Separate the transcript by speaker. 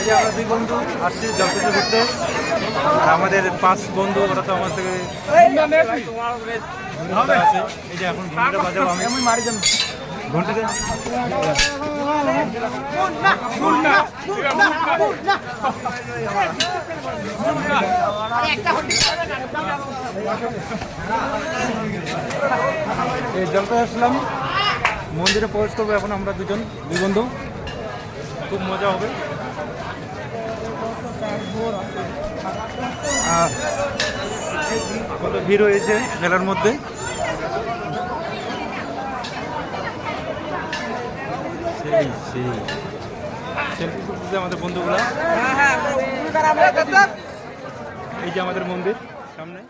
Speaker 1: এই যে আমরা দুই বন্ধু আসছি জলপাইগুড়ি ঘুরতে। আর আমাদের 5 বন্ধু, ওরা তো আমার থেকে আছে। এই যে এখন ঘন্টা বাজাবো আমি ঘন্টাতে। এই জলপাই আসলাম, মন্দিরে প্রবেশ করবো এখন আমরা দুই বন্ধু। খুব মজা হবে। কত ভিড় হয়েছে মেলার মধ্যে। সেলফি তুলতেছে আমাদের বন্ধুগুলা। এই যে আমাদের মন্দির সামনে।